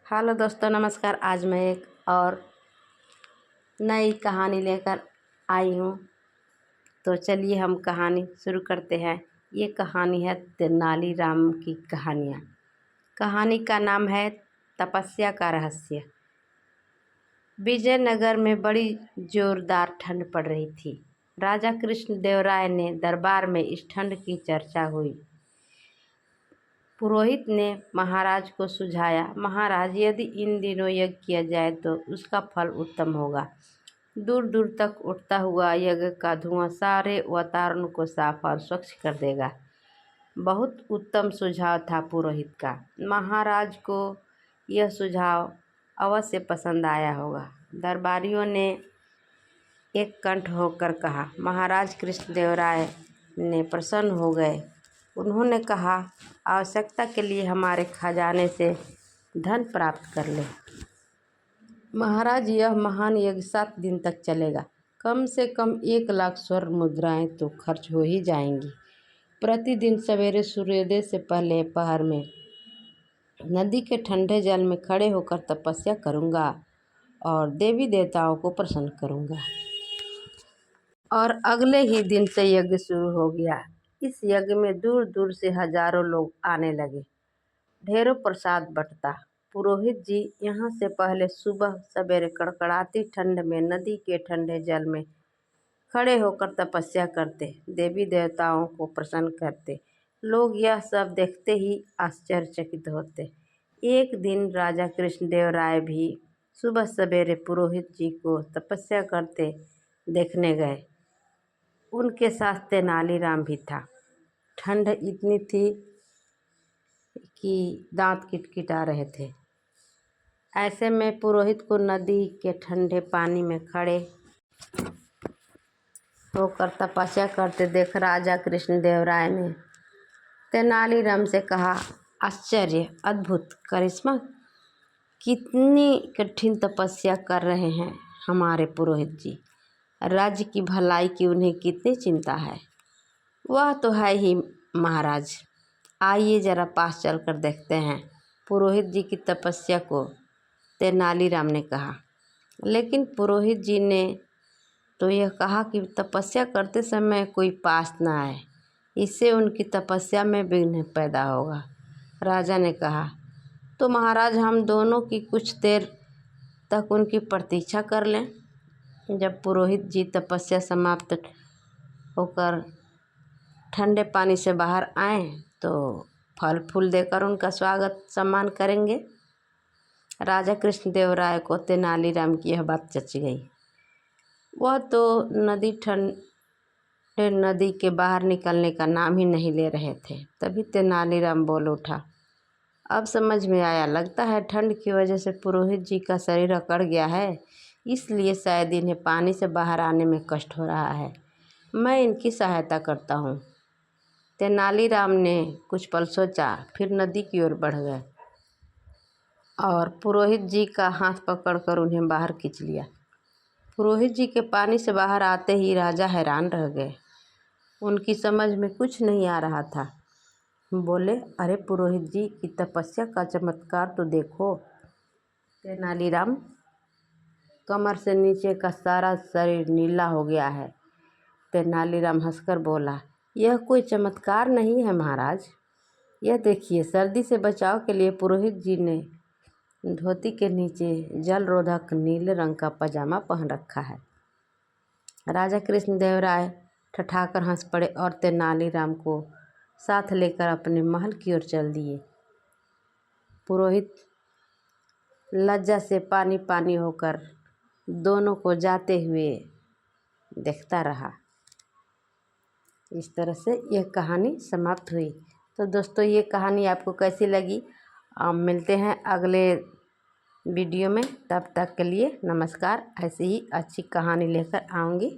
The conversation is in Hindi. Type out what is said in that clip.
हेलो दोस्तों, नमस्कार। आज मैं एक और नई कहानी लेकर आई हूँ। तो चलिए हम कहानी शुरू करते हैं। ये कहानी है तेनालीराम की कहानियाँ। कहानी का नाम है तपस्या का रहस्य। विजयनगर में बड़ी जोरदार ठंड पड़ रही थी। राजा कृष्णदेवराय ने दरबार में इस ठंड की चर्चा हुई। पुरोहित ने महाराज को सुझाया, महाराज, यदि इन दिनों यज्ञ किया जाए तो उसका फल उत्तम होगा। दूर दूर तक उठता हुआ यज्ञ का धुआं सारे वातावरण को साफ और स्वच्छ कर देगा। बहुत उत्तम सुझाव था पुरोहित का। महाराज को यह सुझाव अवश्य पसंद आया होगा। दरबारियों ने एक कंठ होकर कहा। महाराज कृष्णदेवराय ने प्रसन्न हो गए। उन्होंने कहा, आवश्यकता के लिए हमारे खजाने से धन प्राप्त कर ले। महाराज, यह महान यज्ञ 7 दिन तक चलेगा। कम से कम 1 लाख स्वर्ण मुद्राएं तो खर्च हो ही जाएंगी। प्रतिदिन सवेरे सूर्योदय से पहले पहर में नदी के ठंडे जल में खड़े होकर तपस्या करूंगा और देवी देवताओं को प्रसन्न करूंगा। और अगले ही दिन से यज्ञ शुरू हो गया। इस यज्ञ में दूर दूर से हजारों लोग आने लगे। ढेरों प्रसाद बंटता। पुरोहित जी यहाँ से पहले सुबह सवेरे कड़कड़ाती ठंड में नदी के ठंडे जल में खड़े होकर तपस्या करते, देवी देवताओं को प्रसन्न करते। लोग यह सब देखते ही आश्चर्यचकित होते। एक दिन राजा कृष्णदेवराय भी सुबह सवेरे पुरोहित जी को तपस्या करते देखने गए। उनके साथ तेनालीराम भी था। ठंड इतनी थी कि दांत किटकिटा रहे थे। ऐसे में पुरोहित को नदी के ठंडे पानी में खड़े होकर तपस्या करते देख राजा कृष्णदेवराय ने तेनालीराम से कहा, आश्चर्य, अद्भुत, करिश्मा, कितनी कठिन तपस्या कर रहे हैं हमारे पुरोहित जी। राज्य की भलाई की उन्हें कितनी चिंता है। वह तो है ही महाराज। आइए जरा पास चलकर देखते हैं पुरोहित जी की तपस्या को, तेनालीराम ने कहा। लेकिन पुरोहित जी ने तो यह कहा कि तपस्या करते समय कोई पास न आए, इससे उनकी तपस्या में विघ्न पैदा होगा। राजा ने कहा, तो महाराज हम दोनों की कुछ देर तक उनकी प्रतीक्षा कर लें। जब पुरोहित जी तपस्या समाप्त होकर ठंडे पानी से बाहर आए तो फल फूल देकर उनका स्वागत सम्मान करेंगे। राजा कृष्णदेवराय को तेनालीराम की यह बात जच गई। वह तो ठंडे नदी के बाहर निकलने का नाम ही नहीं ले रहे थे। तभी तेनालीराम बोल उठा, अब समझ में आया। लगता है ठंड की वजह से पुरोहित जी का शरीर अकड़ गया है, इसलिए शायद इन्हें पानी से बाहर आने में कष्ट हो रहा है। मैं इनकी सहायता करता हूँ। तेनालीराम ने कुछ पल सोचा, फिर नदी की ओर बढ़ गए और पुरोहित जी का हाथ पकड़कर उन्हें बाहर खींच लिया। पुरोहित जी के पानी से बाहर आते ही राजा हैरान रह गए। उनकी समझ में कुछ नहीं आ रहा था। बोले, अरे पुरोहित जी की तपस्या का चमत्कार तो देखो। तेनालीराम, कमर से नीचे का सारा शरीर नीला हो गया है। तेनालीराम हंसकर बोला, यह कोई चमत्कार नहीं है महाराज। यह देखिए, सर्दी से बचाव के लिए पुरोहित जी ने धोती के नीचे जलरोधक नीले रंग का पजामा पहन रखा है। राजा कृष्णदेवराय ठठाकर हंस पड़े और तेनालीराम को साथ लेकर अपने महल की ओर चल दिए। पुरोहित लज्जा से पानी पानी होकर दोनों को जाते हुए देखता रहा। इस तरह से यह कहानी समाप्त हुई। तो दोस्तों, ये कहानी आपको कैसी लगी? मिलते हैं अगले वीडियो में। तब तक के लिए नमस्कार। ऐसी ही अच्छी कहानी लेकर आऊँगी।